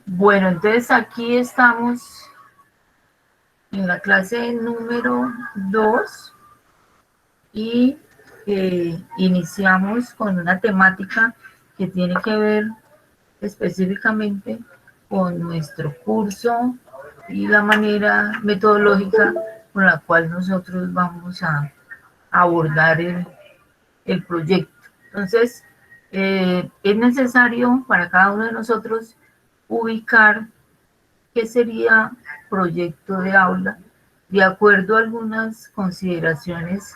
Bueno, entonces aquí estamos en la clase número 2 y iniciamos con una temática que tiene que ver específicamente con nuestro curso y la manera metodológica con la cual nosotros vamos a abordar el proyecto. Entonces, es necesario para cada uno de nosotros ubicar qué sería proyecto de aula de acuerdo a algunas consideraciones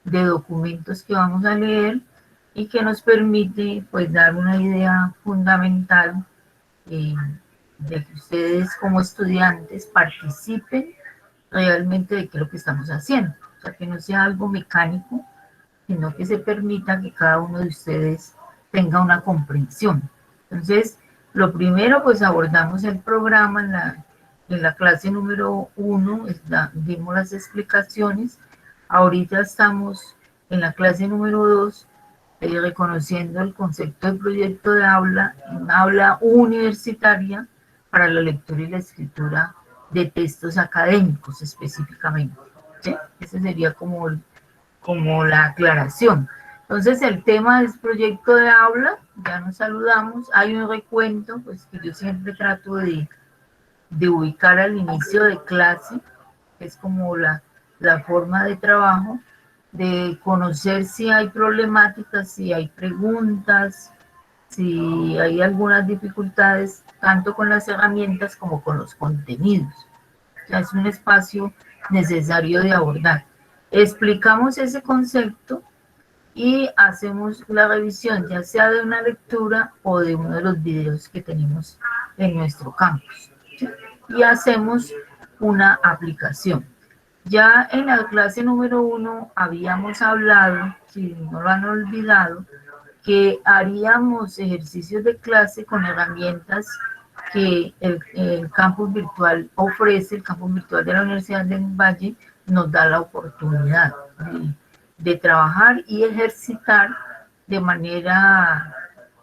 de documentos que vamos a leer y que nos permite pues dar una idea fundamental eh, de que ustedes como estudiantes participen realmente de qué es lo que estamos haciendo, o sea, que no sea algo mecánico, sino que se permita que cada uno de ustedes tenga una comprensión. Entonces, lo primero, pues abordamos el programa en la clase número 1, dimos las explicaciones. Ahorita estamos en la clase número 2, reconociendo el concepto de proyecto de aula, una aula universitaria para la lectura y la escritura de textos académicos específicamente. ¿Sí? Ese sería como la aclaración. Entonces el tema es proyecto de aula, ya nos saludamos, hay un recuento, pues que yo siempre trato de ubicar al inicio de clase, que es como la forma de trabajo, de conocer si hay problemáticas, si hay preguntas, si hay algunas dificultades, tanto con las herramientas como con los contenidos. O sea, es un espacio necesario de abordar. Explicamos ese concepto y hacemos la revisión ya sea de una lectura o de uno de los videos que tenemos en nuestro campus. ¿Sí? Y hacemos una aplicación. Ya en la clase número 1 habíamos hablado, si no lo han olvidado, que haríamos ejercicios de clase con herramientas que el campus virtual ofrece, el campus virtual de la Universidad del Valle nos da la oportunidad de trabajar y ejercitar de manera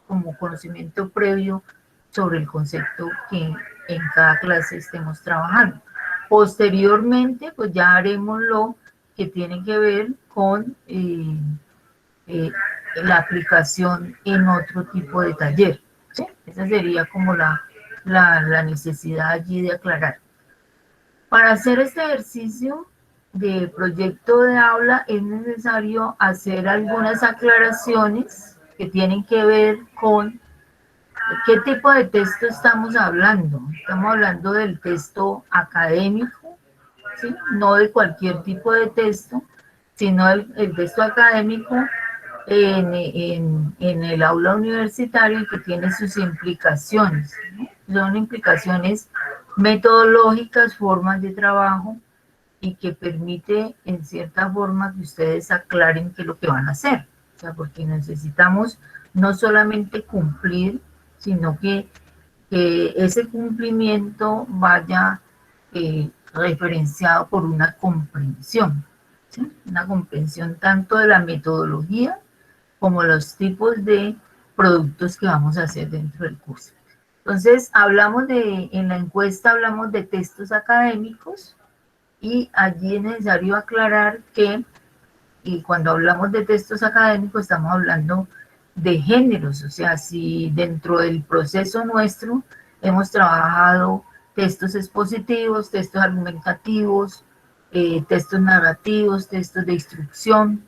como conocimiento previo sobre el concepto que en cada clase estemos trabajando. Posteriormente, pues ya haremos lo que tiene que ver con eh, la aplicación en otro tipo de taller. ¿Sí? Esa sería como la necesidad allí de aclarar. Para hacer este ejercicio de proyecto de aula es necesario hacer algunas aclaraciones que tienen que ver con qué tipo de texto estamos hablando. Estamos hablando del texto académico, ¿sí? No de cualquier tipo de texto, sino el texto académico en el aula universitaria y que tiene sus implicaciones, ¿no? Son implicaciones metodológicas, formas de trabajo y que permite en cierta forma que ustedes aclaren qué es lo que van a hacer. O sea, porque necesitamos no solamente cumplir, sino que ese cumplimiento vaya referenciado por una comprensión, ¿sí? Una comprensión tanto de la metodología como los tipos de productos que vamos a hacer dentro del curso. Entonces, en la encuesta hablamos de textos académicos y allí es necesario aclarar que y cuando hablamos de textos académicos estamos hablando de géneros, o sea, si dentro del proceso nuestro hemos trabajado textos expositivos, textos argumentativos, textos narrativos, textos de instrucción.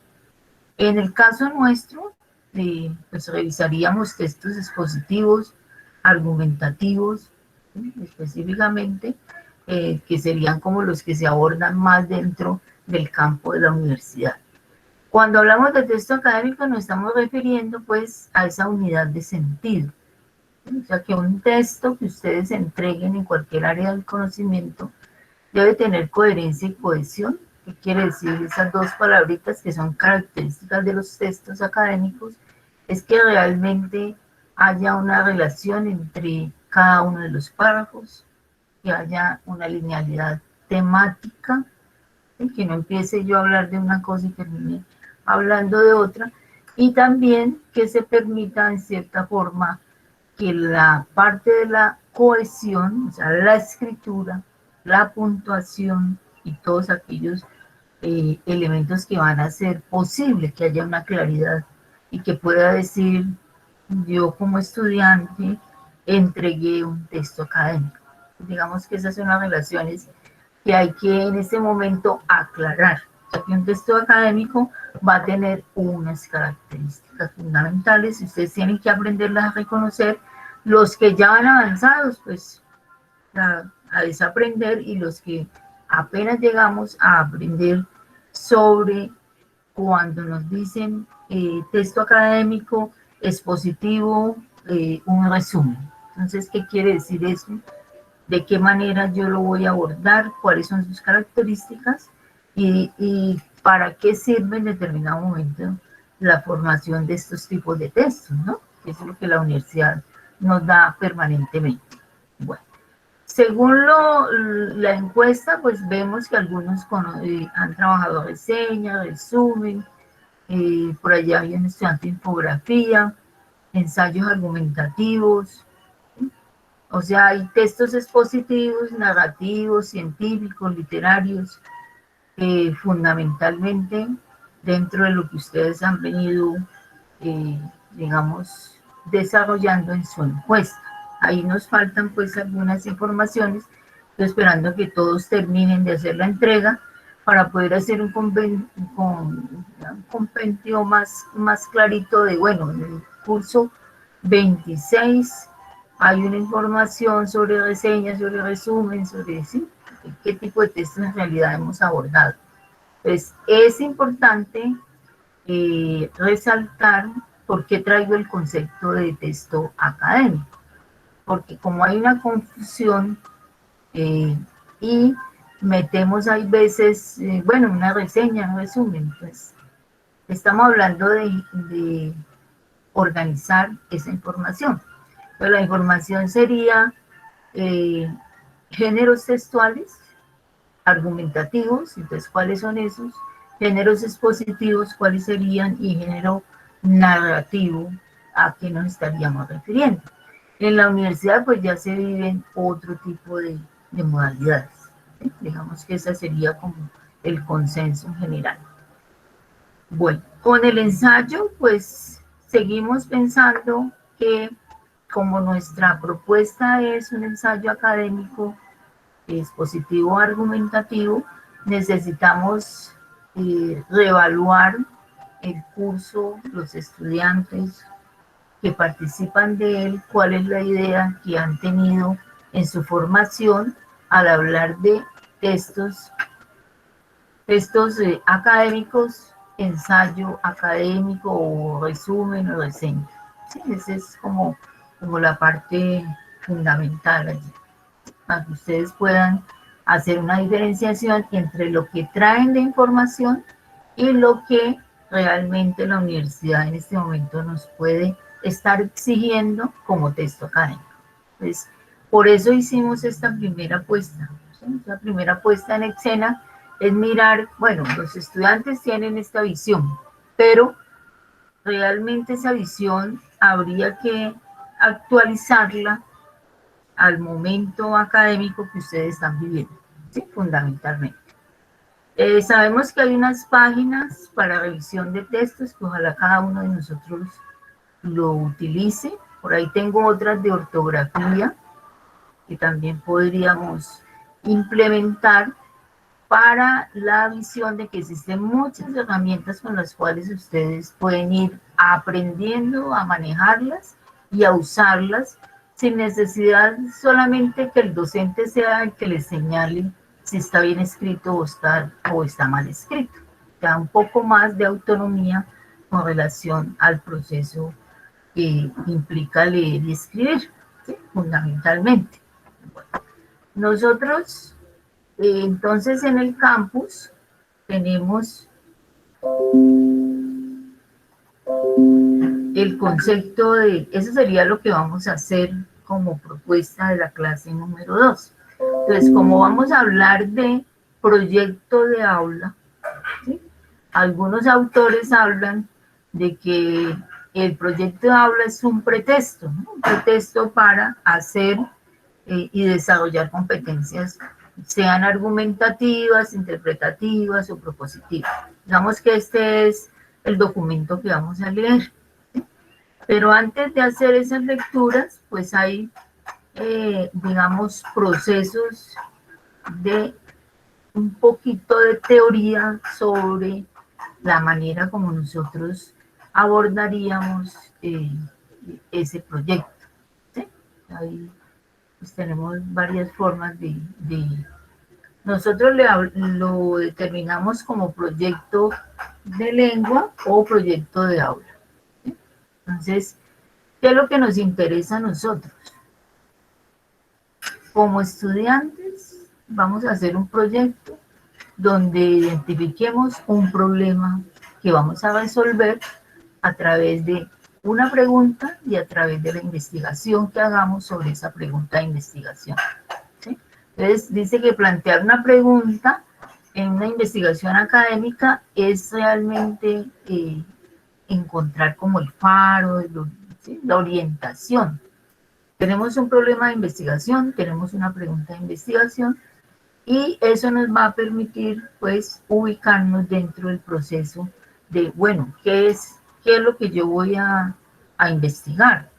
En el caso nuestro, pues revisaríamos textos expositivos, argumentativos, ¿sí? Específicamente, que serían como los que se abordan más dentro del campo de la universidad. Cuando hablamos de texto académico nos estamos refiriendo pues a esa unidad de sentido. O sea que un texto que ustedes entreguen en cualquier área del conocimiento debe tener coherencia y cohesión. ¿Qué quiere decir esas dos palabritas que son características de los textos académicos? Es que realmente haya una relación entre cada uno de los párrafos, que haya una linealidad temática, y que no empiece yo a hablar de una cosa y termine hablando de otra, y también que se permita en cierta forma que la parte de la cohesión, o sea, la escritura, la puntuación y todos aquellos elementos que van a hacer posible que haya una claridad y que pueda decir, yo como estudiante entregué un texto académico. Digamos que esas son las relaciones que hay que en este momento aclarar, ya que un texto académico va a tener unas características fundamentales y ustedes tienen que aprenderlas a reconocer. Los que ya van avanzados, pues a desaprender, y los que apenas llegamos a aprender sobre cuando nos dicen texto académico, expositivo, un resumen. Entonces, ¿qué quiere decir eso? ¿De qué manera yo lo voy a abordar? ¿Cuáles son sus características? Y para qué sirve en determinado momento la formación de estos tipos de textos, ¿no? Que es lo que la universidad nos da permanentemente. Bueno, según la encuesta, pues vemos que algunos han trabajado reseña, resumen, por allá hay un estudiante de infografía, ensayos argumentativos, o sea, hay textos expositivos, narrativos, científicos, literarios, fundamentalmente dentro de lo que ustedes han venido, digamos, desarrollando en su encuesta. Ahí nos faltan pues algunas informaciones, estoy esperando que todos terminen de hacer la entrega para poder hacer un compendio más clarito de, bueno, en el curso 26 hay una información sobre reseñas, sobre resumen, sobre ¿sí? qué tipo de textos en realidad hemos abordado. Entonces, es importante resaltar por qué traigo el concepto de texto académico, porque como hay una confusión y metemos hay veces, bueno, una reseña, un resumen, pues estamos hablando de organizar esa información. Pero la información sería géneros textuales, argumentativos, entonces, ¿cuáles son esos? Géneros expositivos, ¿cuáles serían? Y género narrativo, ¿a qué nos estaríamos refiriendo? En la universidad, pues ya se viven otro tipo de modalidades. ¿Sí? Digamos que ese sería como el consenso en general. Bueno, con el ensayo, pues seguimos pensando que como nuestra propuesta es un ensayo académico expositivo argumentativo, necesitamos reevaluar el curso, los estudiantes que participan de él, cuál es la idea que han tenido en su formación al hablar de textos académicos, ensayo académico o resumen o reseña. Sí, esa es como la parte fundamental allí, para que ustedes puedan hacer una diferenciación entre lo que traen de información y lo que realmente la universidad en este momento nos puede estar exigiendo como texto académico. Entonces, por eso hicimos esta primera apuesta. ¿Sí? La primera apuesta en Exena es mirar, bueno, los estudiantes tienen esta visión, pero realmente esa visión habría que actualizarla al momento académico que ustedes están viviendo, ¿sí? Fundamentalmente. Sabemos que hay unas páginas para revisión de textos que ojalá cada uno de nosotros lo utilice. Por ahí tengo otras de ortografía que también podríamos implementar para la visión de que existen muchas herramientas con las cuales ustedes pueden ir aprendiendo a manejarlas y a usarlas sin necesidad solamente que el docente sea el que les señale si está bien escrito o está mal escrito. Da un poco más de autonomía con relación al proceso que implica leer y escribir, ¿sí? Fundamentalmente. Bueno, nosotros entonces en el campus tenemos el concepto de, eso sería lo que vamos a hacer como propuesta de la clase número 2. Entonces, como vamos a hablar de proyecto de aula, ¿sí? Algunos autores hablan de que el proyecto de aula es un pretexto, ¿no? Un pretexto para hacer y desarrollar competencias, sean argumentativas, interpretativas o propositivas. Digamos que este es el documento que vamos a leer. ¿Sí? Pero antes de hacer esas lecturas, pues hay, digamos, procesos de un poquito de teoría sobre la manera como nosotros abordaríamos ese proyecto. ¿Sí? Ahí pues tenemos varias formas nosotros lo determinamos como proyecto de lengua o proyecto de aula. ¿Sí? Entonces, ¿qué es lo que nos interesa a nosotros? Como estudiantes, vamos a hacer un proyecto donde identifiquemos un problema que vamos a resolver a través de una pregunta y a través de la investigación que hagamos sobre esa pregunta de investigación. ¿Sí? Entonces, dice que plantear una pregunta en una investigación académica es realmente encontrar como el faro, ¿sí? La orientación. Tenemos un problema de investigación, tenemos una pregunta de investigación, y eso nos va a permitir, pues, ubicarnos dentro del proceso de, bueno, qué es lo que yo voy a investigar?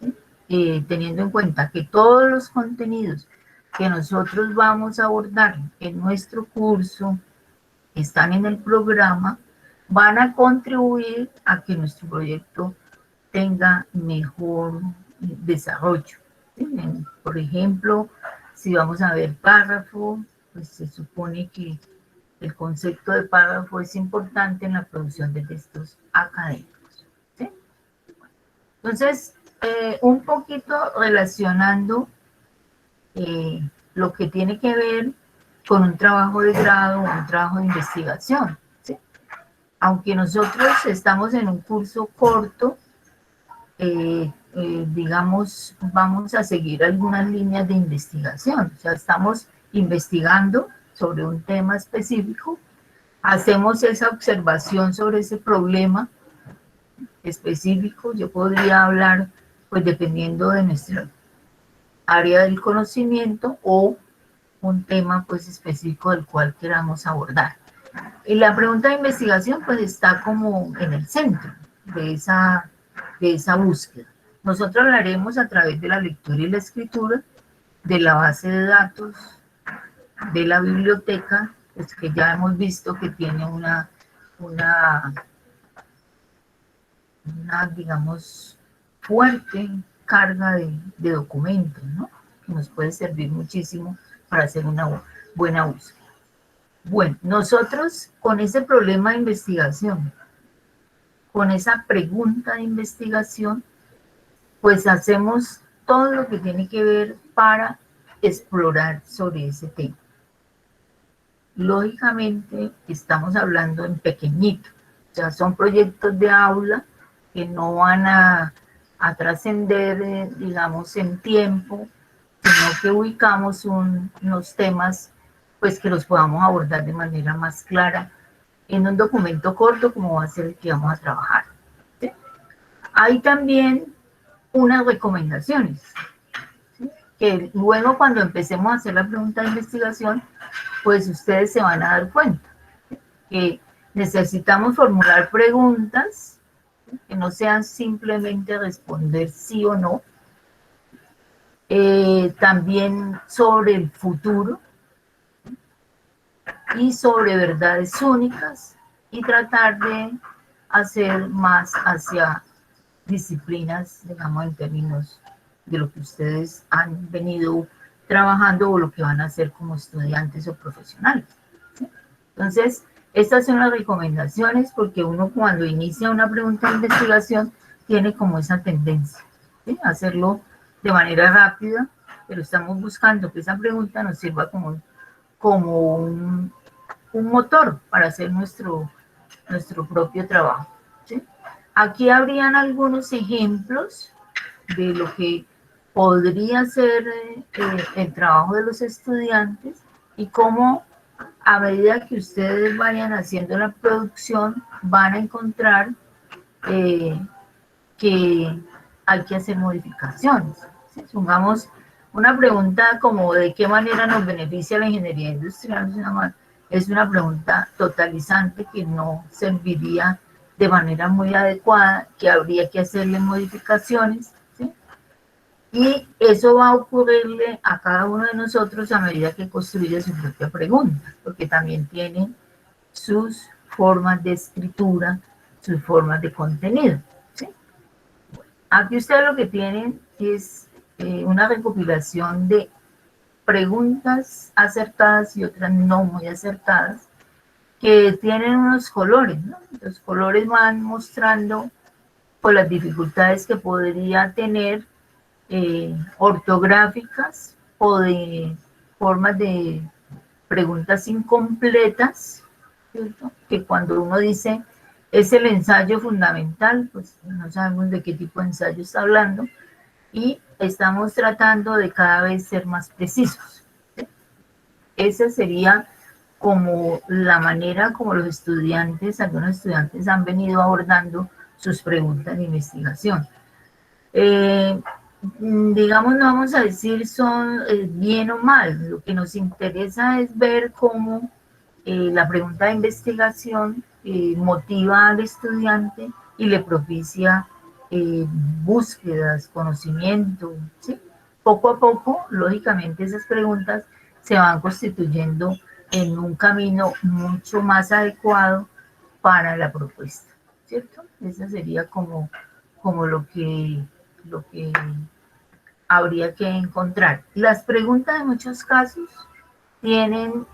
¿Sí? Teniendo en cuenta que todos los contenidos que nosotros vamos a abordar en nuestro curso, que están en el programa, van a contribuir a que nuestro proyecto tenga mejor desarrollo. ¿Sí? Por ejemplo, si vamos a ver párrafo, pues se supone que el concepto de párrafo es importante en la producción de textos académicos. ¿Sí? Entonces, un poquito relacionando lo que tiene que ver con un trabajo de grado o un trabajo de investigación. ¿Sí? Aunque nosotros estamos en un curso corto, digamos, vamos a seguir algunas líneas de investigación. O sea, estamos investigando sobre un tema específico, hacemos esa observación sobre ese problema específico. Yo podría hablar, pues dependiendo de nuestra área del conocimiento o un tema pues específico del cual queramos abordar. Y la pregunta de investigación pues está como en el centro de esa búsqueda. Nosotros hablaremos a través de la lectura y la escritura, de la base de datos, de la biblioteca, pues que ya hemos visto que tiene una digamos, fuerte carga de documentos, ¿no? Que nos puede servir muchísimo para hacer una buena búsqueda. Bueno, nosotros con ese problema de investigación, con esa pregunta de investigación, pues hacemos todo lo que tiene que ver para explorar sobre ese tema. Lógicamente, estamos hablando en pequeñito, o sea, son proyectos de aula que no van a trascender, digamos, en tiempo, sino que ubicamos unos temas, pues que los podamos abordar de manera más clara en un documento corto como va a ser el que vamos a trabajar. ¿Sí? Hay también unas recomendaciones, ¿sí? Que luego cuando empecemos a hacer la pregunta de investigación, pues ustedes se van a dar cuenta que necesitamos formular preguntas que no sean simplemente responder sí o no, también sobre el futuro y sobre verdades únicas y tratar de hacer más hacia disciplinas, digamos, en términos de lo que ustedes han venido trabajando o lo que van a hacer como estudiantes o profesionales. ¿Sí? Entonces, estas son las recomendaciones porque uno cuando inicia una pregunta de investigación tiene como esa tendencia, ¿sí? A hacerlo de manera rápida, pero estamos buscando que esa pregunta nos sirva como un motor para hacer nuestro propio trabajo. ¿Sí? Aquí habrían algunos ejemplos de lo que podría ser el trabajo de los estudiantes y cómo a medida que ustedes vayan haciendo la producción van a encontrar que hay que hacer modificaciones. ¿Sí? Supongamos una pregunta como ¿de qué manera nos beneficia la ingeniería industrial? Es una pregunta totalizante que no serviría de manera muy adecuada, que habría que hacerle modificaciones, ¿sí? Y eso va a ocurrirle a cada uno de nosotros a medida que construye su propia pregunta, porque también tiene sus formas de escritura, sus formas de contenido, ¿sí? Aquí ustedes lo que tienen es una recopilación de preguntas acertadas y otras no muy acertadas, que tienen unos colores, ¿no? Los colores van mostrando pues, las dificultades que podría tener ortográficas o de formas de preguntas incompletas, ¿cierto? Que cuando uno dice es el ensayo fundamental, pues no sabemos de qué tipo de ensayo está hablando y estamos tratando de cada vez ser más precisos. ¿Sí? Esa sería como la manera como los estudiantes, algunos estudiantes han venido abordando sus preguntas de investigación. Digamos, no vamos a decir son bien o mal, lo que nos interesa es ver cómo la pregunta de investigación motiva al estudiante y le propicia búsquedas, conocimiento, ¿sí? Poco a poco, lógicamente, esas preguntas se van constituyendo en un camino mucho más adecuado para la propuesta, ¿cierto? Esa sería como lo que habría que encontrar. Las preguntas en muchos casos tienen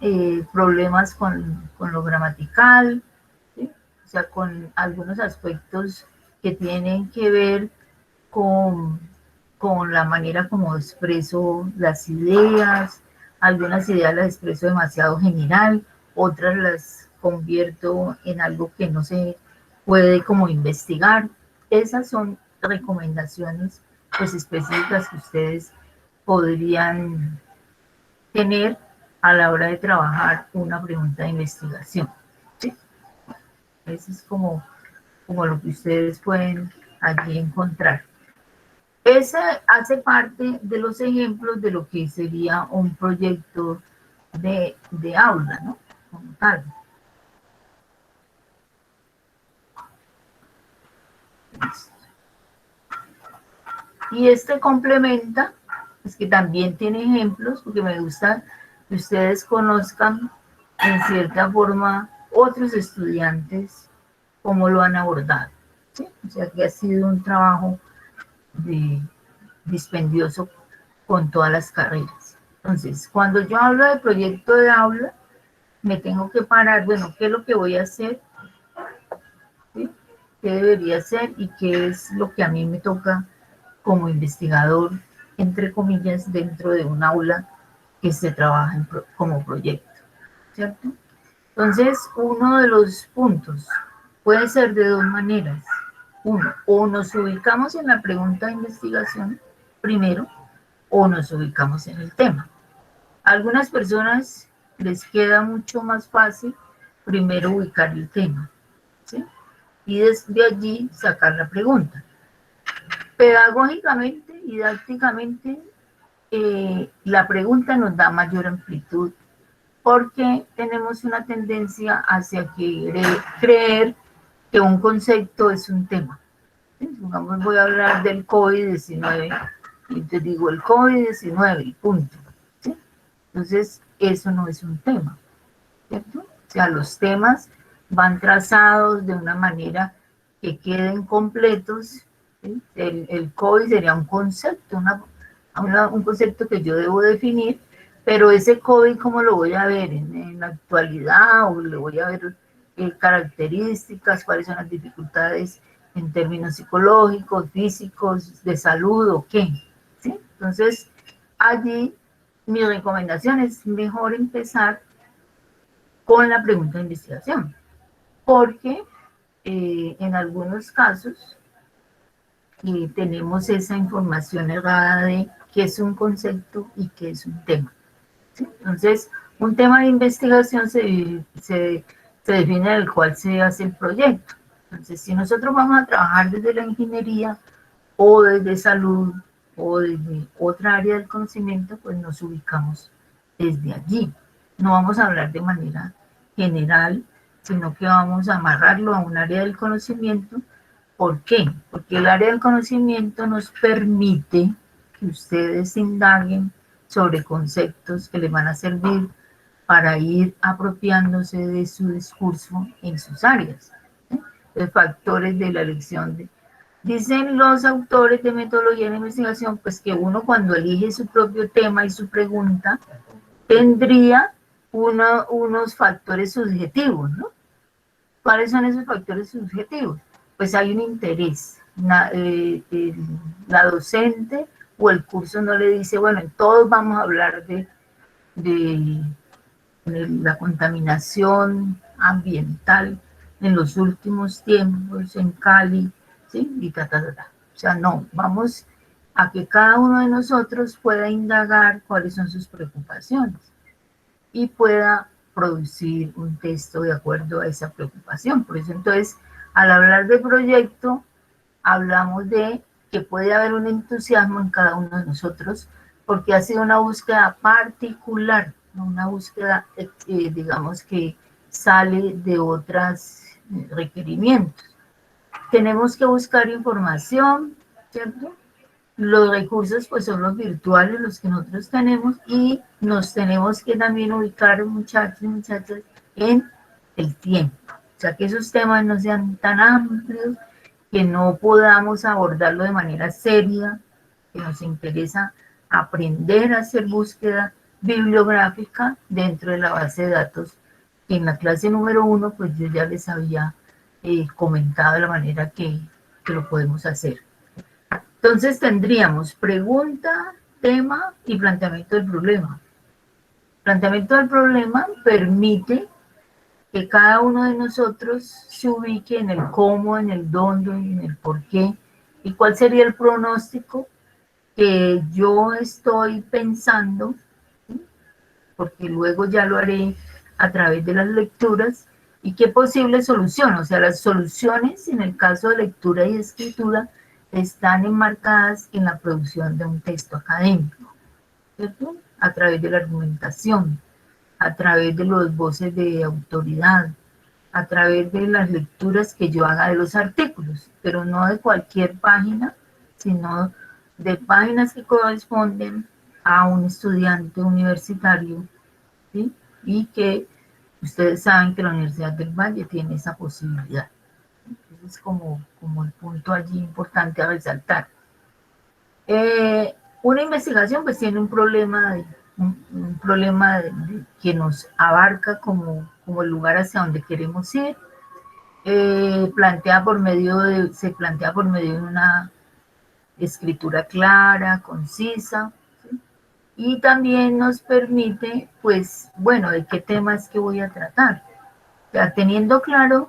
problemas con lo gramatical, ¿sí? O sea, con algunos aspectos que tienen que ver con, con la manera como expreso las ideas, algunas ideas las expreso demasiado general, otras las convierto en algo que no se puede como investigar. Esas son recomendaciones pues específicas que ustedes podrían tener a la hora de trabajar una pregunta de investigación. ¿Sí? Eso es como lo que ustedes pueden allí encontrar. Ese hace parte de los ejemplos de lo que sería un proyecto de aula, ¿no? Como tal. Y este complementa, es que también tiene ejemplos, porque me gusta que ustedes conozcan en cierta forma otros estudiantes cómo lo han abordado. ¿Sí? O sea que ha sido un trabajo dispendioso con todas las carreras. Entonces, cuando yo hablo de proyecto de aula, me tengo que parar, bueno, ¿qué es lo que voy a hacer? ¿Sí? ¿Qué debería hacer? Y qué es lo que a mí me toca como investigador, entre comillas, dentro de un aula que se trabaja como proyecto, ¿cierto? Entonces, uno de los puntos puede ser de dos maneras. Uno, o nos ubicamos en la pregunta de investigación primero, o nos ubicamos en el tema. A algunas personas les queda mucho más fácil primero ubicar el tema, ¿sí? Y desde allí sacar la pregunta. Pedagógicamente, didácticamente, la pregunta nos da mayor amplitud porque tenemos una tendencia hacia creer que un concepto es un tema. ¿Sí? Digamos, voy a hablar del COVID-19 y te digo el COVID-19 y punto. ¿Sí? Entonces, eso no es un tema, ¿cierto? O sea, los temas van trazados de una manera que queden completos. ¿Sí? El COVID sería un concepto, un concepto que yo debo definir, pero ese COVID, ¿cómo lo voy a ver? ¿En la actualidad? ¿O le voy a ver características? ¿Cuáles son las dificultades en términos psicológicos, físicos, de salud o qué? ¿Sí? Entonces, allí mi recomendación es mejor empezar con la pregunta de investigación, porque en algunos casos tenemos esa información errada de qué es un concepto y qué es un tema. ¿Sí? Entonces, un tema de investigación se define el cual se hace el proyecto. Entonces, si nosotros vamos a trabajar desde la ingeniería o desde salud o desde otra área del conocimiento, pues nos ubicamos desde allí. No vamos a hablar de manera general, sino que vamos a amarrarlo a un área del conocimiento. ¿Por qué? Porque el área del conocimiento nos permite que ustedes indaguen sobre conceptos que les van a servir para ir apropiándose de su discurso en sus áreas. Los factores de la elección. Dicen los autores de metodología de investigación, pues que uno cuando elige su propio tema y su pregunta, tendría unos factores subjetivos, ¿no? ¿Cuáles son esos factores subjetivos? Pues hay un interés. La docente o el curso no le dice, bueno, todos vamos a hablar de la contaminación ambiental en los últimos tiempos en Cali, ¿sí? Y O sea, no, vamos a que cada uno de nosotros pueda indagar cuáles son sus preocupaciones y pueda producir un texto de acuerdo a esa preocupación. Por eso entonces, al hablar de proyecto, hablamos de que puede haber un entusiasmo en cada uno de nosotros porque ha sido una búsqueda particular, ¿no? Una búsqueda, digamos, que sale de otros requerimientos. Tenemos que buscar información, ¿cierto? Los recursos pues son los virtuales, los que nosotros tenemos, y nos tenemos que también ubicar, muchachos y muchachas, en el tiempo. O sea, que esos temas no sean tan amplios, que no podamos abordarlo de manera seria, que nos interesa aprender a hacer búsqueda bibliográfica dentro de la base de datos, que en la clase número 1 pues yo ya les había comentado de la manera que lo podemos hacer. Entonces tendríamos pregunta, tema y planteamiento del problema. Planteamiento del problema permite que cada uno de nosotros se ubique en el cómo, en el dónde, en el por qué, y cuál sería el pronóstico que yo estoy pensando, ¿sí? Porque luego ya lo haré a través de las lecturas, y qué posible solución. O sea, las soluciones en el caso de lectura y escritura están enmarcadas en la producción de un texto académico, ¿cierto? A través de la argumentación, a través de los voces de autoridad, a través de las lecturas que yo haga de los artículos, pero no de cualquier página, sino de páginas que corresponden a un estudiante universitario, ¿sí? Y que ustedes saben que la Universidad del Valle tiene esa posibilidad. Ese es como el punto allí importante a resaltar. Una investigación pues tiene un problema, que nos abarca como el lugar hacia donde queremos ir. Se plantea por medio de una escritura clara, concisa, ¿sí? Y también nos permite, pues, bueno, de qué temas que voy a tratar. O sea, teniendo claro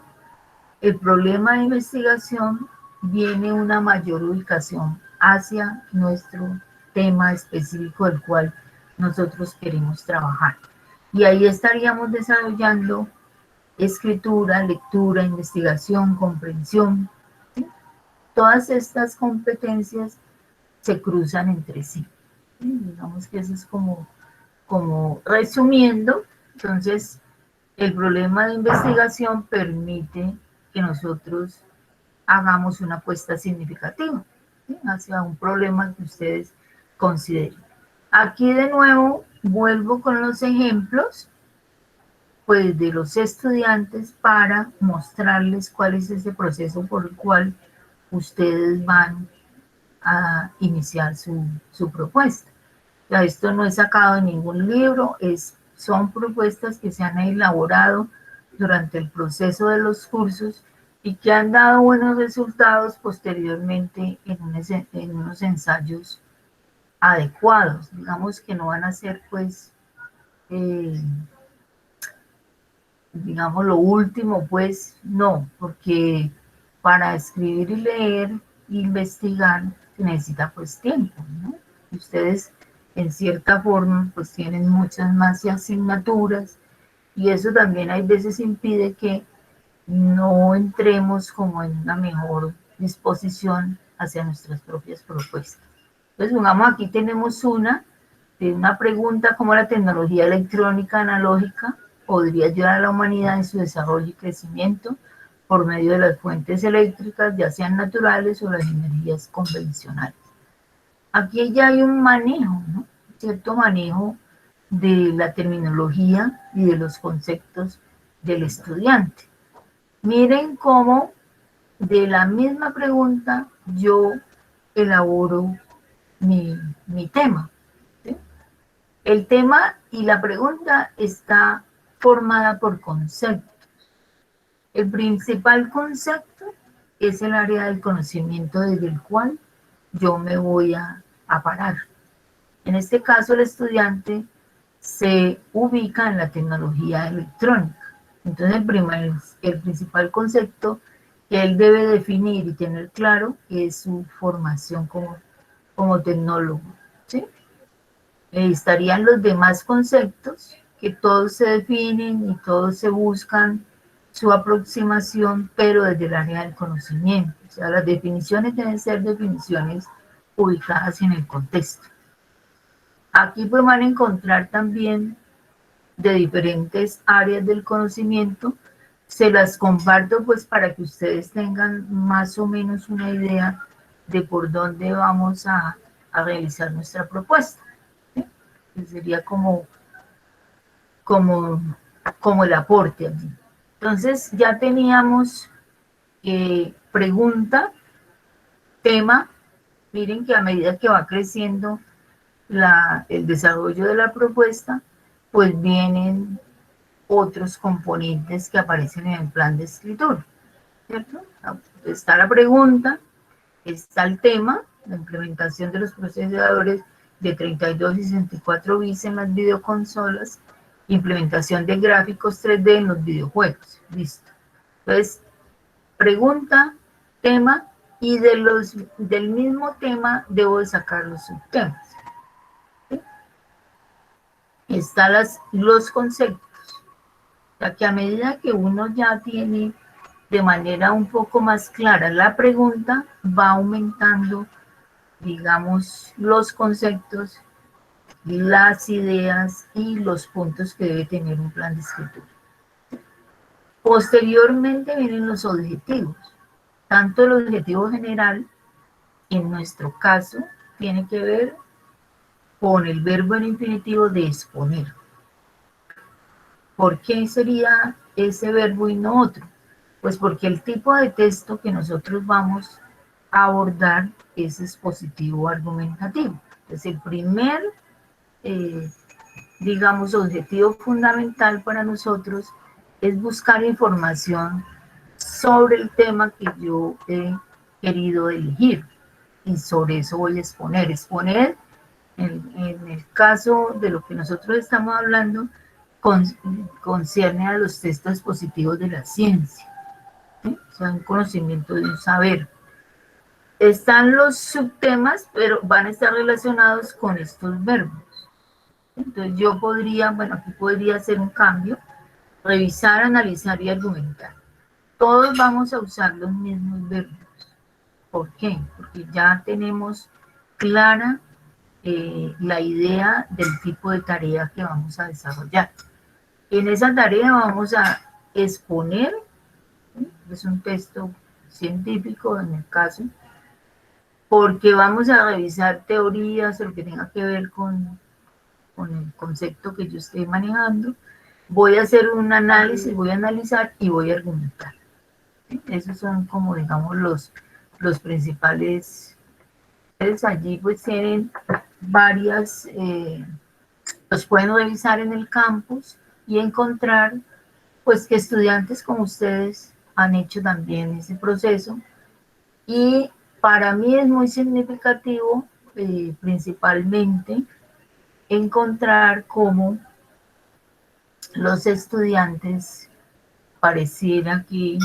el problema de investigación, viene una mayor ubicación hacia nuestro tema específico del cual nosotros queremos trabajar. Y ahí estaríamos desarrollando escritura, lectura, investigación, comprensión, ¿sí? Todas estas competencias se cruzan entre sí. ¿Sí? Digamos que eso es como resumiendo. Entonces, el problema de investigación permite que nosotros hagamos una apuesta significativa, ¿sí? Hacia un problema que ustedes consideren. Aquí de nuevo vuelvo con los ejemplos pues de los estudiantes para mostrarles cuál es ese proceso por el cual ustedes van a iniciar su propuesta. Ya esto no es sacado de ningún libro, son propuestas que se han elaborado durante el proceso de los cursos y que han dado buenos resultados posteriormente en unos ensayos adecuados. Digamos que no van a ser pues digamos, lo último, pues no, porque para escribir y leer e investigar se necesita pues tiempo, ¿no? Y ustedes en cierta forma pues tienen muchas más asignaturas y eso también hay veces impide que no entremos como en una mejor disposición hacia nuestras propias propuestas. Entonces, digamos, aquí tenemos de una pregunta: ¿cómo la tecnología electrónica analógica podría ayudar a la humanidad en su desarrollo y crecimiento por medio de las fuentes eléctricas, ya sean naturales o las energías convencionales? Aquí ya hay un manejo, ¿no? Cierto manejo de la terminología y de los conceptos del estudiante. Miren cómo de la misma pregunta yo elaboro mi tema, ¿sí? El tema y la pregunta está formada por conceptos. El principal concepto es el área del conocimiento desde el cual yo me voy a parar. En este caso, el estudiante se ubica en la tecnología electrónica. Entonces, el principal concepto que él debe definir y tener claro es su formación como tecnólogo, ¿sí? Estarían los demás conceptos, que todos se definen y todos se buscan su aproximación, pero desde el área del conocimiento. O sea, las definiciones deben ser definiciones ubicadas en el contexto. Aquí pues van a encontrar también de diferentes áreas del conocimiento. Se las comparto pues para que ustedes tengan más o menos una idea de por dónde vamos a realizar nuestra propuesta, ¿sí? Que sería como, como el aporte allí. Entonces ya teníamos pregunta, tema. Miren que a medida que va creciendo el desarrollo de la propuesta, pues vienen otros componentes que aparecen en el plan de escritura, ¿cierto? Está la pregunta, está el tema, la implementación de los procesadores de 32 y 64 bits en las videoconsolas, implementación de gráficos 3D en los videojuegos, listo. Entonces, pregunta, tema, y del mismo tema debo sacar los subtemas. ¿Sí? Están los conceptos. O sea, que a medida que uno ya tiene de manera un poco más clara la pregunta, va aumentando, digamos, los conceptos, las ideas y los puntos que debe tener un plan de escritura. Posteriormente vienen los objetivos. Tanto el objetivo general, en nuestro caso, tiene que ver con el verbo en infinitivo de exponer. ¿Por qué sería ese verbo y no otro? Pues porque el tipo de texto que nosotros vamos a abordar es expositivo argumentativo. Entonces, el primer, digamos, objetivo fundamental para nosotros es buscar información sobre el tema que yo he querido elegir, y sobre eso voy a exponer. Exponer, en el caso de lo que nosotros estamos hablando, concierne a los textos expositivos de la ciencia, ¿sí? O sea, un conocimiento de un saber. Están los subtemas, pero van a estar relacionados con estos verbos. Entonces yo podría, bueno, aquí podría hacer un cambio: revisar, analizar y argumentar. Todos vamos a usar los mismos verbos. ¿Por qué? Porque ya tenemos clara la idea del tipo de tarea que vamos a desarrollar. En esa tarea vamos a exponer, ¿sí? Es un texto científico en el caso, porque vamos a revisar teorías o lo que tenga que ver con el concepto que yo esté manejando. Voy a hacer un análisis, voy a analizar y voy a argumentar. ¿Sí? Esos son como, digamos, los principales. Entonces allí pues tienen varias, los pueden revisar en el campus y encontrar pues que estudiantes como ustedes han hecho también ese proceso. Y para mí es muy significativo, principalmente, encontrar cómo los estudiantes pareciera que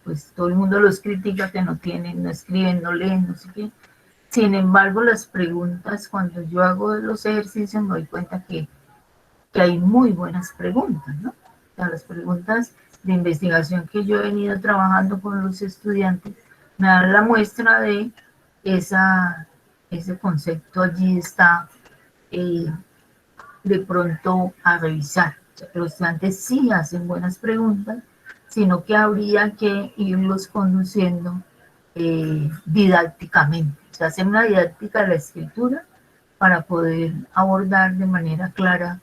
pues todo el mundo los critica, que no tienen, no escriben, no leen, no sé qué. Sin embargo, las preguntas, cuando yo hago los ejercicios, me doy cuenta que hay muy buenas preguntas, ¿no? O sea, las preguntas de investigación que yo he venido trabajando con los estudiantes, me dan la muestra de ese concepto allí está de pronto a revisar. O sea, los estudiantes sí hacen buenas preguntas, sino que habría que irlos conduciendo didácticamente. O sea, hacer una didáctica de la escritura para poder abordar de manera clara,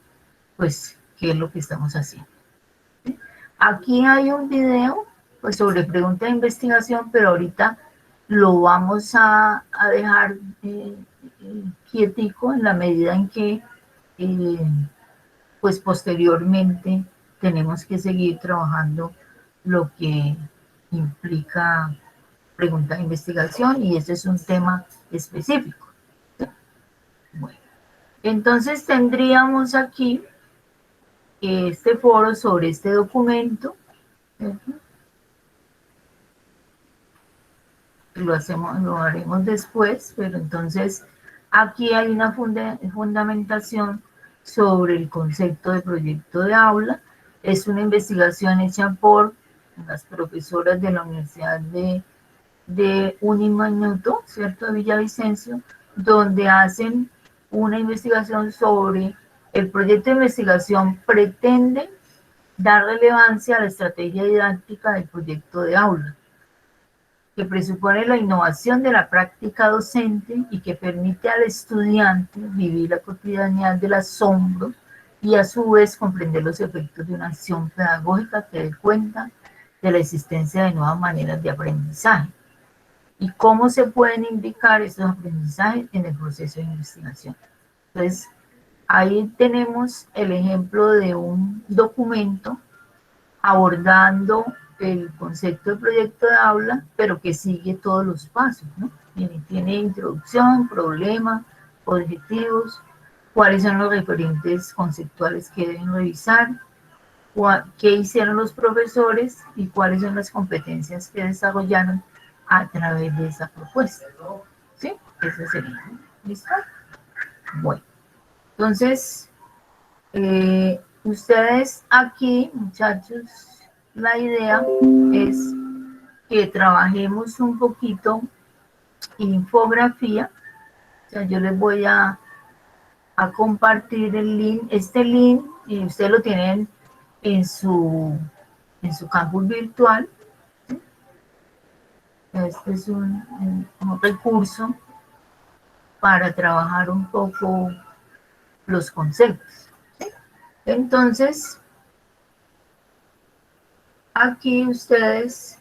pues, qué es lo que estamos haciendo. Aquí hay un video pues, sobre pregunta de investigación, pero ahorita lo vamos a dejar quietico en la medida en que eh, pues posteriormente tenemos que seguir trabajando lo que implica pregunta de investigación y ese es un tema específico. Bueno, entonces tendríamos aquí este foro sobre este documento. Lo haremos después, pero entonces aquí hay una fundamentación sobre el concepto de proyecto de aula. Es una investigación hecha por las profesoras de la Universidad de Unimañuto, ¿cierto?, de Villavicencio, donde hacen una investigación sobre el proyecto de investigación pretende dar relevancia a la estrategia didáctica del proyecto de aula, que presupone la innovación de la práctica docente y que permite al estudiante vivir la cotidianidad del asombro y a su vez comprender los efectos de una acción pedagógica que dé cuenta de la existencia de nuevas maneras de aprendizaje y cómo se pueden indicar estos aprendizajes en el proceso de investigación. Entonces, ahí tenemos el ejemplo de un documento abordando el concepto de proyecto de aula, pero que sigue todos los pasos, ¿no? Tiene introducción, problema, objetivos, cuáles son los referentes conceptuales que deben revisar, qué hicieron los profesores y cuáles son las competencias que desarrollaron a través de esa propuesta. ¿Sí? Ese sería. ¿Listo? Bueno, entonces, ustedes aquí, muchachos, la idea es que trabajemos un poquito infografía. O sea, yo les voy a compartir el link. Este link, y ustedes lo tienen en su campus virtual. Este es un recurso para trabajar un poco los conceptos. Entonces, aquí ustedes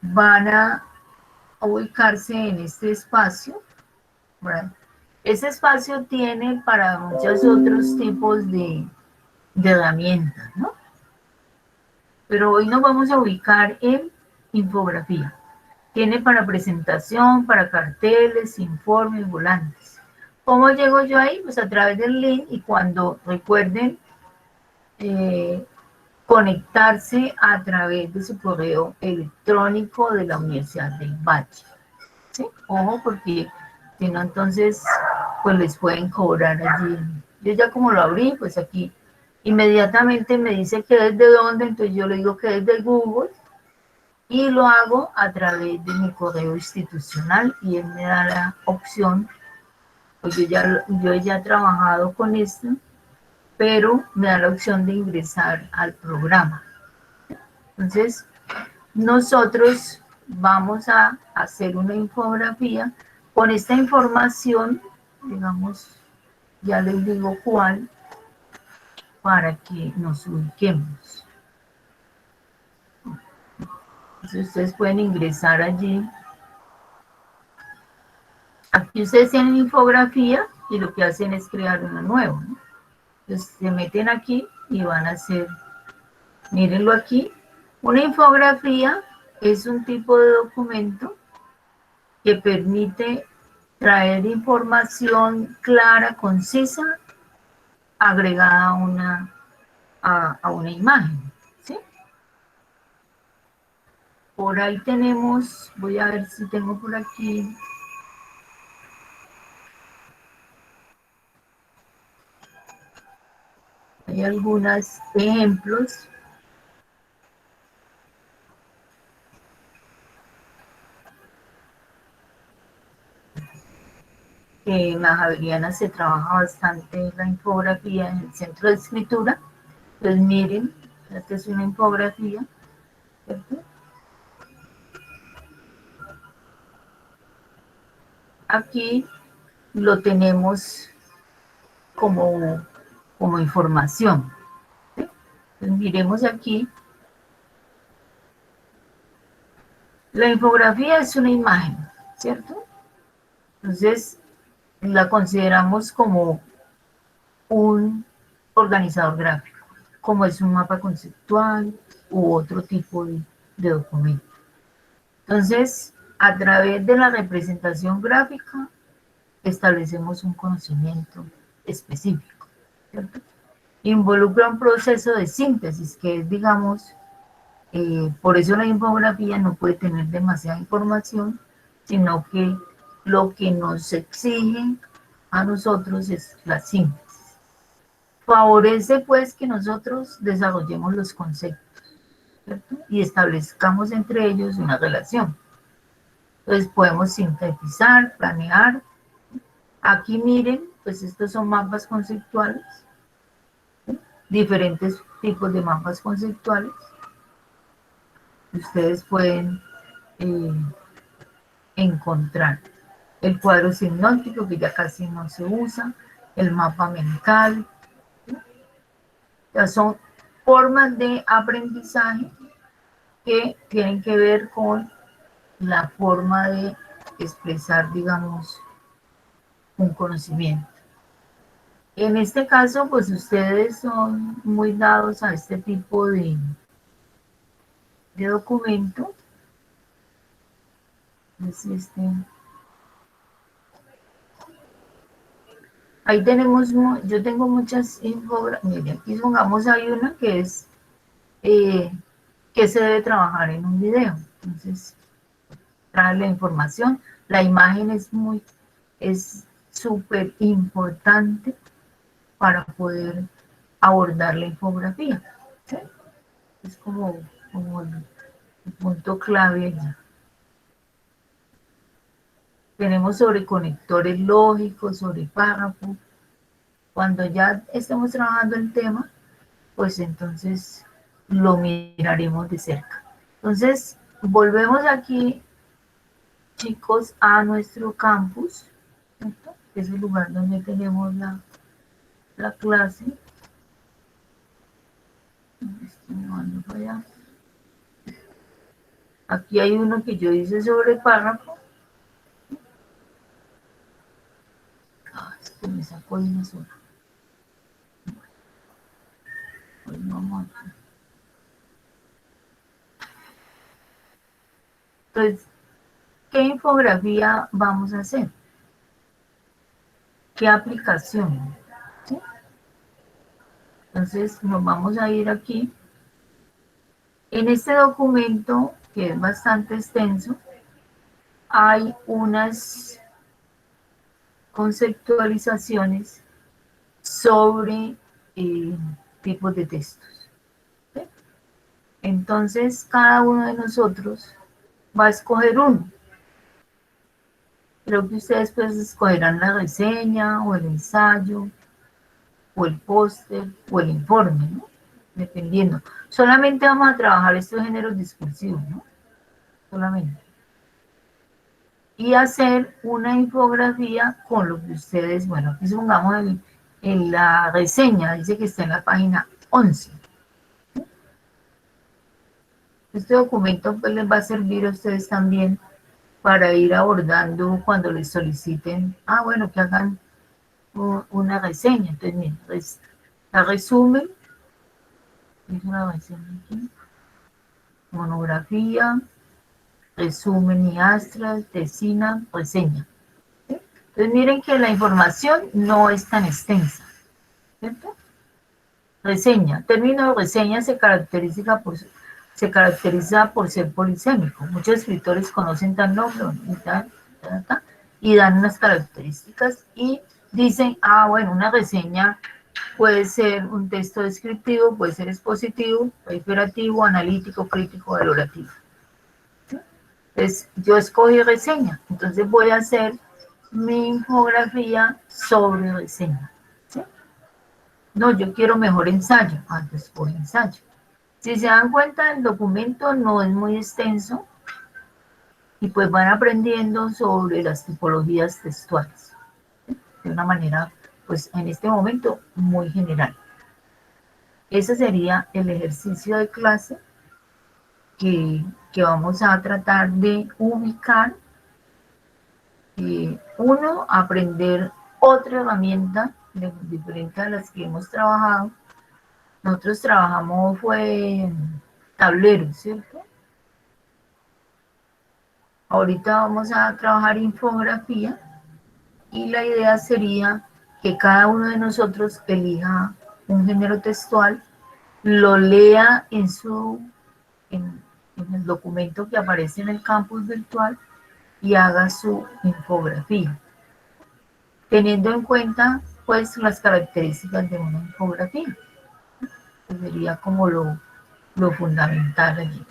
van a ubicarse en este espacio, ¿verdad? Ese espacio tiene para muchos otros tipos de herramientas, ¿no? Pero hoy nos vamos a ubicar en infografía. Tiene para presentación, para carteles, informes, volantes. ¿Cómo llego yo ahí? Pues a través del link y cuando recuerden conectarse a través de su correo electrónico de la Universidad del Valle. ¿Sí? Ojo, porque si no, entonces, pues les pueden cobrar allí. Yo ya como lo abrí, pues aquí inmediatamente me dice que es de dónde, entonces yo le digo que es de Google y lo hago a través de mi correo institucional y él me da la opción, pues yo ya he trabajado con esto, pero me da la opción de ingresar al programa. Entonces, nosotros vamos a hacer una infografía con esta información, digamos, ya les digo cuál, para que nos ubiquemos. Entonces, ustedes pueden ingresar allí. Aquí ustedes tienen infografía y lo que hacen es crear una nueva, ¿no? Entonces, se meten aquí y van a hacer, mírenlo aquí, una infografía es un tipo de documento que permite traer información clara, concisa, agregada a una imagen. ¿Sí? Por ahí tenemos, voy a ver si tengo por aquí. Hay algunos ejemplos. que en la Javeriana se trabaja bastante la infografía en el centro de escritura. Pues miren, esta es una infografía, ¿cierto? Aquí lo tenemos como información, ¿sí? Entonces, miremos aquí. La infografía es una imagen, ¿cierto? Entonces, la consideramos como un organizador gráfico, como es un mapa conceptual u otro tipo de documento. Entonces, a través de la representación gráfica, establecemos un conocimiento específico, ¿cierto? Involucra un proceso de síntesis, que es, digamos, por eso la infografía no puede tener demasiada información, sino que lo que nos exige a nosotros es la síntesis. Favorece pues que nosotros desarrollemos los conceptos, ¿cierto? Y establezcamos entre ellos una relación. Entonces podemos sintetizar, planear. Aquí miren, pues estos son mapas conceptuales, ¿sí? Diferentes tipos de mapas conceptuales. Ustedes pueden eh, encontrar el cuadro sinóptico, que ya casi no se usa, el mapa mental, ¿sí? Ya son formas de aprendizaje que tienen que ver con la forma de expresar, digamos, un conocimiento. En este caso, pues ustedes son muy dados a este tipo de documento. Es este. Ahí tenemos, yo tengo muchas infografías. Miren, aquí pongamos, hay una que es eh, que se debe trabajar en un video. Entonces, trae la información. La imagen es súper importante para poder abordar la infografía, ¿sí? Es como el punto clave allí. Tenemos sobre conectores lógicos, sobre párrafos. Cuando ya estemos trabajando el tema, pues entonces lo miraremos de cerca. Entonces, volvemos aquí, chicos, a nuestro campus, ¿cierto? Es el lugar donde tenemos la clase. Aquí hay uno que yo hice sobre párrafo. Es que me sacó una sola. Pues vamos a... Entonces, ¿qué infografía vamos a hacer? ¿Qué aplicación? ¿Sí? Entonces, nos vamos a ir aquí. En este documento, que es bastante extenso, hay unas conceptualizaciones sobre tipos de textos, ¿sí? Entonces, cada uno de nosotros va a escoger uno. Creo que ustedes pues escogerán la reseña o el ensayo o el póster o el informe, ¿no? Dependiendo. Solamente vamos a trabajar estos géneros discursivos, ¿no? Solamente. Y hacer una infografía con lo que ustedes, bueno, aquí supongamos en la reseña, dice que está en la página 11. Este documento pues les va a servir a ustedes también para ir abordando cuando les soliciten, bueno, que hagan una reseña. Entonces, miren, la resumen, es una reseña aquí, monografía, resumen y astras, tesina, reseña, ¿sí? Entonces miren que la información no es tan extensa, ¿cierto? Reseña, término de reseña se caracteriza por ser polisémico. Muchos escritores conocen tal nombre y dan unas características y dicen, bueno, una reseña puede ser un texto descriptivo, puede ser expositivo, reiterativo, analítico, crítico, valorativo. Entonces, yo escogí reseña, entonces voy a hacer mi infografía sobre reseña. ¿Sí? No, yo quiero mejor ensayo. Entonces coge ensayo. Si se dan cuenta, el documento no es muy extenso y pues van aprendiendo sobre las tipologías textuales de una manera, pues en este momento, muy general. Ese sería el ejercicio de clase que vamos a tratar de ubicar. Uno, aprender otra herramienta diferente a las que hemos trabajado. Nosotros trabajamos fue tableros, ¿cierto? Ahorita vamos a trabajar infografía y la idea sería que cada uno de nosotros elija un género textual, lo lea en, en el documento que aparece en el campus virtual y haga su infografía, teniendo en cuenta pues las características de una infografía, que sería como lo fundamental allí.